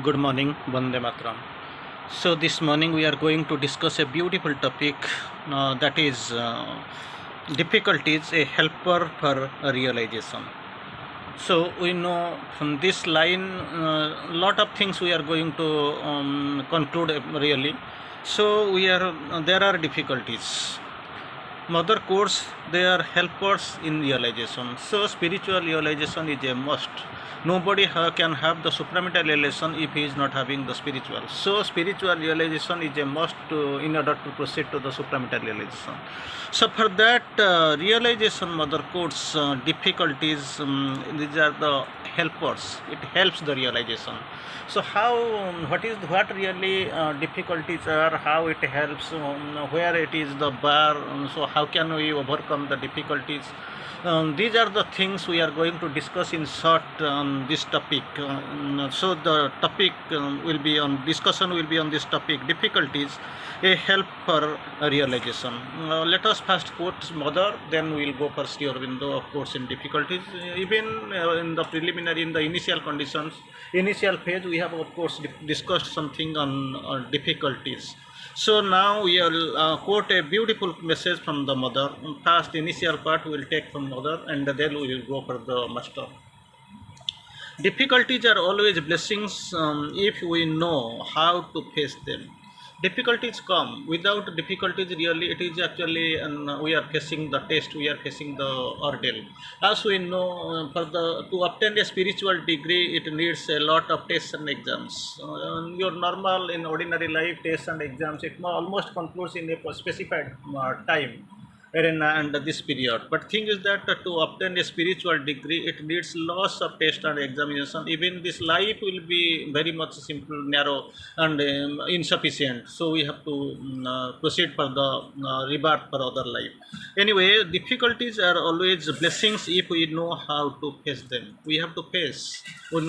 Good morning, Vande Mataram. So this morning we are going to discuss a beautiful topic that is difficulties, a helper for realization. So we know from this line, lot of things we are going to conclude really. So there are difficulties. Mother course, they are helpers in realization. So spiritual realization is a must. Nobody can have the supramental realization if he is not having the spiritual. So spiritual realization is a must in order to proceed to the supramental realization. So for that realization, mother course difficulties, these are the helpers. It helps the realization. So what really difficulties are, how it helps, where it is the bar, so how can we overcome the difficulties. These are the things we are going to discuss in short on this topic. So the topic will be on discussion will be on this topic, difficulties, a help for realization. Let us first quote mother, then we will go for Sri Aurobindo, of course, in difficulties. Even in the preliminary, in the initial conditions, initial phase, we have of course discussed something on difficulties. So now we will quote a beautiful message from the mother. First initial part we will take from mother, and then we will go for the master. Difficulties are always blessings if we know how to face them. Difficulties come. Without difficulties, really, it is actually, we are facing the test, we are facing the ordeal. As we know, to obtain a spiritual degree, it needs a lot of tests and exams. Your normal, in ordinary life, tests and exams, it almost concludes in a specified time arena and this period. But thing is that to obtain a spiritual degree, it needs lots of test and examination. Even this life will be very much simple, narrow, and insufficient. So we have to proceed for the rebirth for other life. Anyway, difficulties are always blessings if we know how to face them. We have to face. When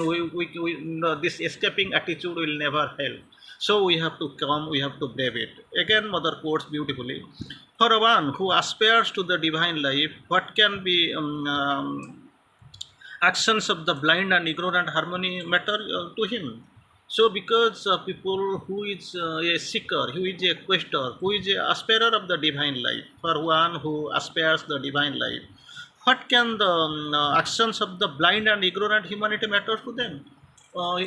this escaping attitude will never help. So we have to come, we have to brave it. Again, mother quotes beautifully. For one who aspires to the divine life, what can be actions of the blind and ignorant harmony matter to him? So, because people who is a seeker, who is a quester, who is a aspirer of the divine life, for one who aspires the divine life, what can the actions of the blind and ignorant humanity matter to them?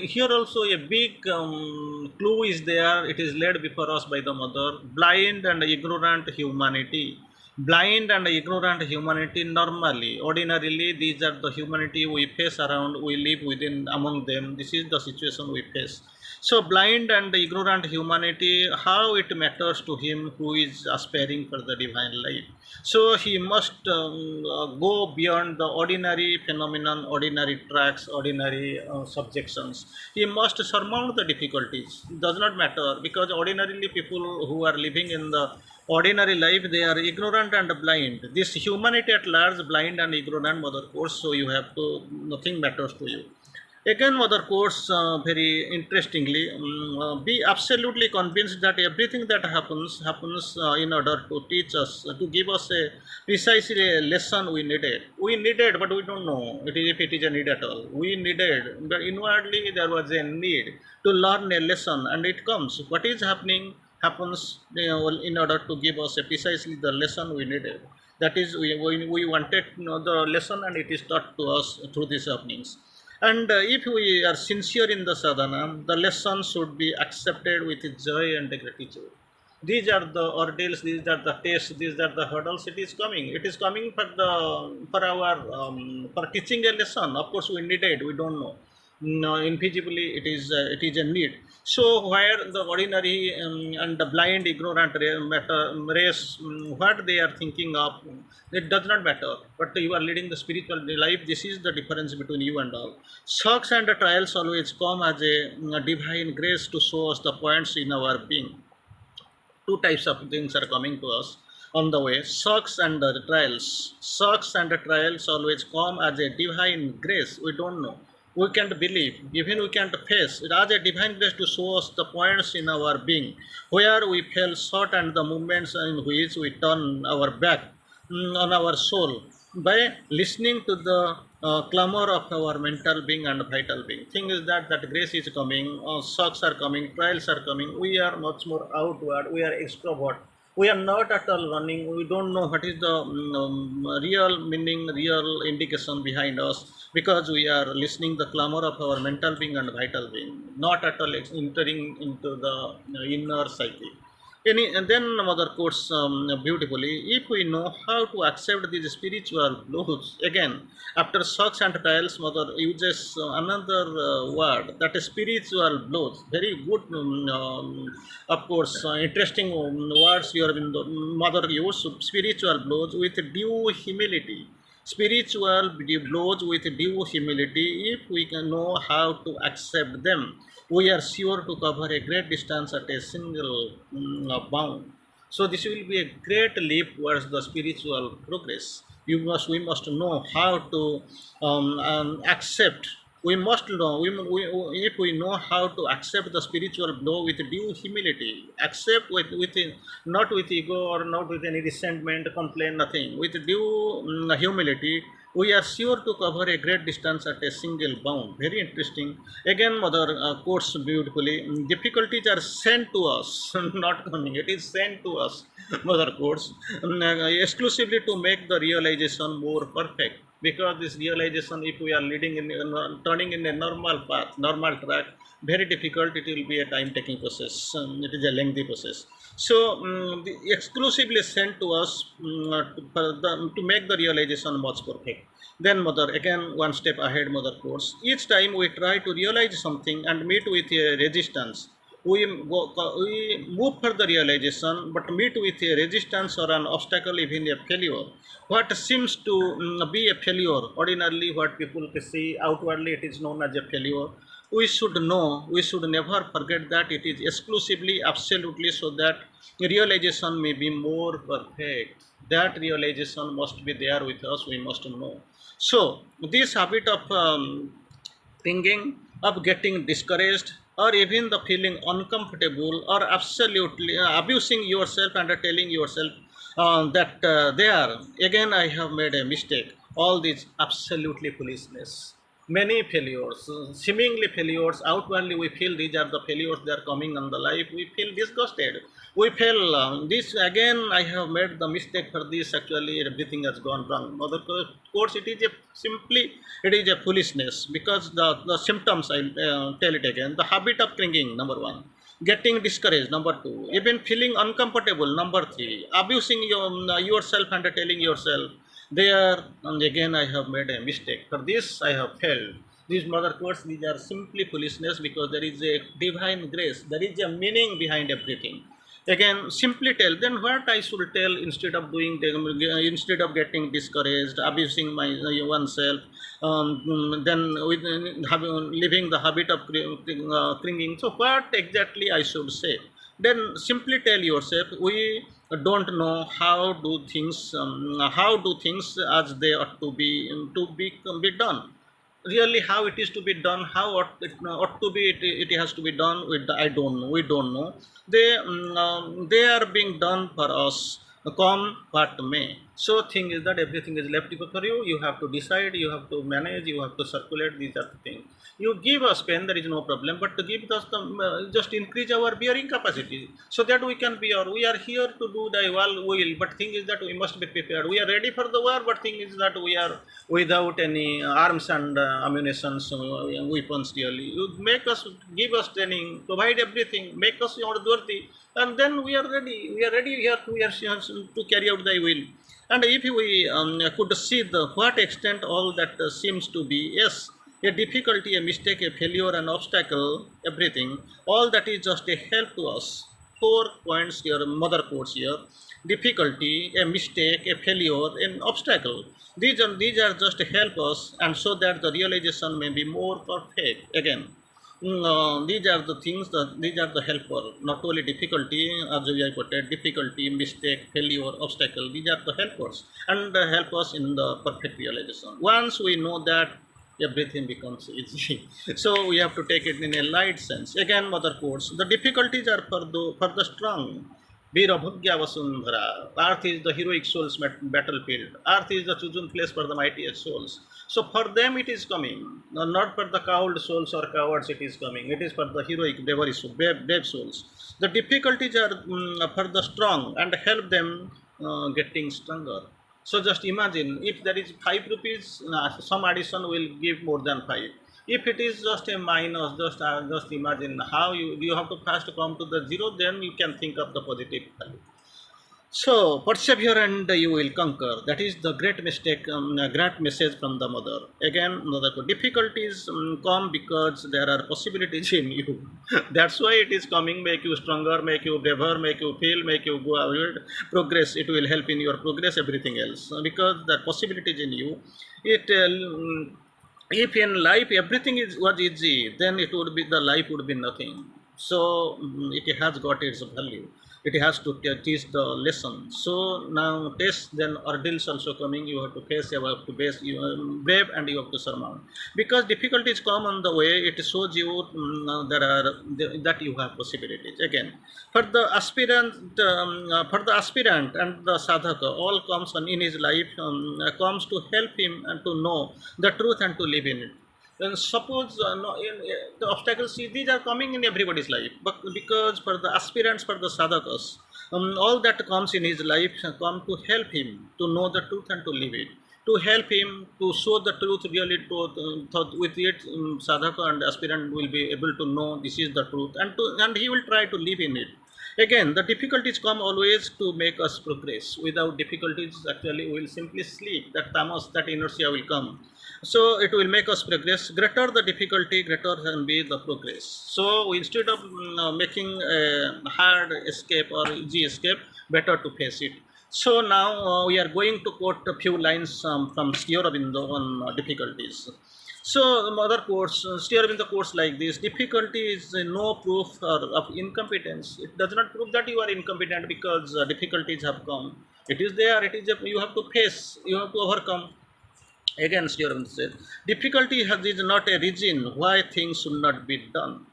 Here also a big clue is there. It is laid before us by the mother. Blind and ignorant humanity. Blind and ignorant humanity normally, ordinarily, these are the humanity we face around, we live within among them. This is the situation we face. So blind and ignorant humanity, how it matters to him who is aspiring for the divine life. So he must go beyond the ordinary phenomenon, ordinary tracks, ordinary subjections. He must surmount the difficulties. It does not matter, because ordinarily people who are living in the ordinary life, they are ignorant and blind. This humanity at large, blind and ignorant, mother course. So you have to, nothing matters to you. Again, mother quotes very interestingly, be absolutely convinced that everything that happens in order to teach us, to give us a precisely a lesson we needed. We needed, but we don't know if it is a need at all. We needed, but inwardly there was a need to learn a lesson, and it comes. What is happening happens, in order to give us a precisely the lesson we needed. That is, we wanted to know the lesson, and it is taught to us through these happenings. And if we are sincere in the sadhana, the lesson should be accepted with joy and gratitude. These are the ordeals, these are the tests, these are the hurdles. It is coming. It is coming for our for teaching a lesson. Of course, we need it. We don't know. No, invisibly, it is a need. So where the ordinary and the blind, ignorant race, what they are thinking of, it does not matter. But you are leading the spiritual life. This is the difference between you and all. Shocks and trials always come as a divine grace to show us the points in our being. Two types of things are coming to us on the way, shocks and trials. Shocks and trials always come as a divine grace. We don't know, we can't believe, even we can't face it as a divine grace to show us the points in our being where we fell short, and the moments in which we turn our back on our soul by listening to the clamor of our mental being and vital being. Thing is that grace is coming, shocks are coming, trials are coming. We are much more outward. We are extrovert. We are not at all running. We don't know what is the real meaning, real indication behind us, because we are listening the clamor of our mental being and vital being, not at all entering into the inner psyche. And then Mother quotes beautifully, if we know how to accept these spiritual blows, again, after shocks and trials, Mother uses another word, that is spiritual blows. Very good, of course, interesting words here in the Mother use, spiritual blows with due humility. Spiritual blows with due humility, if we can know how to accept them, we are sure to cover a great distance at a single bound. So this will be a great leap towards the spiritual progress. We must know how to accept. We must know, if we know how to accept the spiritual blow with due humility, accept with not with ego or not with any resentment, complaint, nothing, with due humility, we are sure to cover a great distance at a single bound. Very interesting. Again, Mother quotes beautifully, difficulties are sent to us, not coming, it is sent to us, Mother quotes, exclusively to make the realization more perfect. Because this realization, if we are leading in turning in a normal path, normal track, very difficult, it will be a time taking process, it is a lengthy process. So exclusively sent to us to make the realization much perfect. Then Mother, again one step ahead, Mother quotes, each time we try to realize something and meet with a resistance, we move for the realization but meet with a resistance or an obstacle, even a failure. What seems to be a failure, ordinarily what people can see outwardly, it is known as a failure. We should know, we should never forget that it is exclusively, absolutely, so that realization may be more perfect. That realization must be there with us, we must know. So, this habit of thinking, of getting discouraged, or even the feeling uncomfortable, or absolutely abusing yourself and telling yourself that there again I have made a mistake, all these absolutely foolishness. Many failures, seemingly failures, outwardly we feel these are the failures, they are coming on the life, we feel disgusted, we feel this again I have made the mistake for this, actually everything has gone wrong. Mother course, it is a simply, it is a foolishness, because the symptoms, I tell it again, the habit of clinging, number one, getting discouraged, number two, even feeling uncomfortable, number three, abusing yourself and telling yourself there and again I have made a mistake, for this I have failed. These Mother quotes, these are simply foolishness, because there is a divine grace, there is a meaning behind everything. Again, simply tell, then what I should tell, instead of doing instead of getting discouraged, abusing my oneself, then with living the habit of clinging, so what exactly I should say? Then simply tell yourself, we don't know how do things, how do things as they ought to be done, really how it is to be done, how ought to be, it has to be done with, I don't know, we don't know. They are being done for us, come what may. So thing is that everything is left for you, you have to decide, you have to manage, you have to circulate, these are the things. You give us pen, there is no problem, but to give us the just increase our bearing capacity, so that we can bear. We are here to do thy will, but thing is that we must be prepared. We are ready for the war, but thing is that we are without any arms and ammunition, weapons, really. You make us, give us training, provide everything, make us worthy, and then we are ready. We are ready here to, we are here to carry out thy will. And if we could see the what extent all that seems to be, yes, a difficulty, a mistake, a failure, an obstacle, everything, all that is just a help to us. 4 points here, Mother quotes here: difficulty, a mistake, a failure, an obstacle. These are just to help us, and so that the realization may be more perfect. Again, these are the things that these are the helper, not only difficulty, as I put it, difficulty, mistake, failure, obstacle. These are the helpers, and help us in the perfect realization. Once we know that, everything becomes easy. So we have to take it in a light sense. Again, Mother quotes: the difficulties are for the strong. Virabhagya Vasundhara. Earth is the heroic soul's battlefield. Earth is the chosen place for the mightiest souls. So for them it is coming. Not for the cowed souls or cowards it is coming. It is for the heroic, bravery, brave souls. The difficulties are for the strong and help them getting stronger. So just imagine if there is 5 rupees, some addition will give more than 5. If it is just a minus, just imagine how you have to first come to the zero, then you can think of the positive value. So persevere and you will conquer. That is the great mistake, great message from the mother. Again, the difficulties come because there are possibilities in you. That's why it is coming. Make you stronger, make you braver, make you feel, make you go ahead, progress. It will help in your progress. Everything else because the possibilities in you. It. If in life everything was easy, then it would be the life would be nothing. So it has got its value. It has to teach the lesson. So now test, then ordeals also coming. You have to face, you have to face, you are brave, and you have to surmount. Because difficulties come on the way, it shows you that you have possibilities. Again, for the aspirant and the sadhaka, all comes in his life comes to help him and to know the truth and to live in it. And suppose no, the obstacles, see, these are coming in everybody's life, but because for the aspirants, for the sadhakas, all that comes in his life come to help him to know the truth and to live it, to help him to show the truth really with it. Sadhaka and aspirant will be able to know this is the truth, and he will try to live in it. Again, the difficulties come always to make us progress. Without difficulties, actually, we will simply sleep. That tamas, that inertia will come. So it will make us progress. Greater the difficulty, greater can be the progress. So instead of making a hard escape or easy escape, better to face it. So now we are going to quote a few lines from Sri Aurobindo on difficulties. So other quotes, Sri Aurobindo quotes like this: difficulty is no proof of incompetence. It does not prove that you are incompetent because difficulties have come. It is there. It is you have to face. You have to overcome. Again, Sri Aurobindo says, difficulty is not a reason why things should not be done.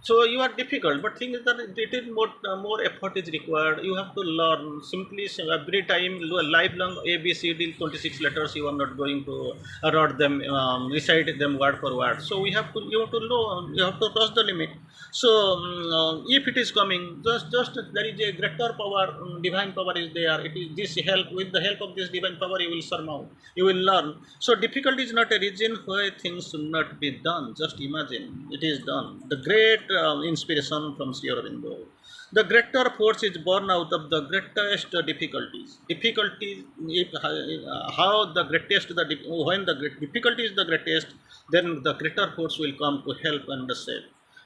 So you are difficult, but thing is that it is more effort is required. You have to learn simply every time lifelong A B C D 26 letters. You are not going to write them, recite them word for word. So you have to know, you have to cross the limit. So if it is coming, just there is a greater power, divine power is there. It is this help, with the help of this divine power you will surmount, you will learn. So difficulty is not a reason why things should not be done. Just imagine it is done. The great inspiration from Sri Aurobindo. The greater force is born out of the greatest difficulties. Difficulties, how the greatest, when the difficulty is the greatest, then the greater force will come to help and save.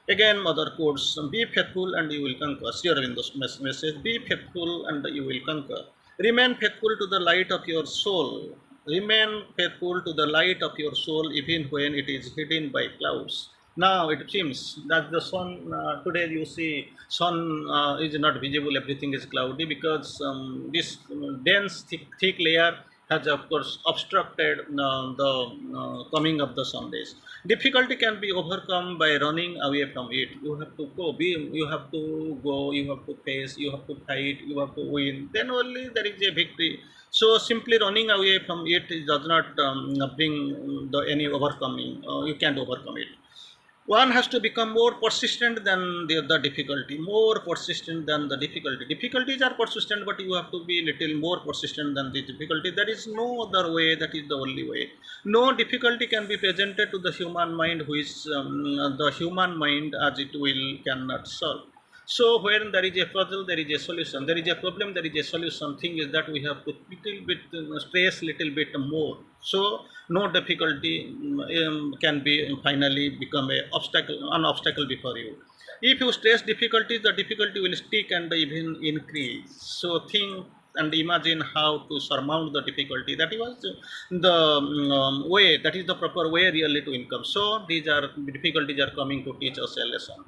Again, mother quotes, be faithful and you will conquer. Sri Aurobindo's message, be faithful and you will conquer. Remain faithful to the light of your soul. Remain faithful to the light of your soul even when it is hidden by clouds. Now it seems that the sun, today you see sun is not visible, everything is cloudy because this dense thick layer has of course obstructed the coming of the sun rays. Difficulty can be overcome by running away from it. You have to go, you have to go, you have to face, you have to fight, you have to win. Then only there is a victory. So simply running away from it does not bring any overcoming. You can't overcome it. One has to become more persistent than the difficulty, more persistent than the difficulty. Difficulties are persistent, but you have to be little more persistent than the difficulty. There is no other way, that is the only way. No difficulty can be presented to the human mind, which the human mind as it will cannot solve. So when there is a puzzle, there is a solution. There is a problem, there is a solution. Thing is that we have to little bit stress, little bit more. So no difficulty can be finally become an obstacle before you. If you stress difficulties, the difficulty will stick and even increase. So think and imagine how to surmount the difficulty. That was the way. That is the proper way really to income. So these are difficulties are coming to teach us a lesson.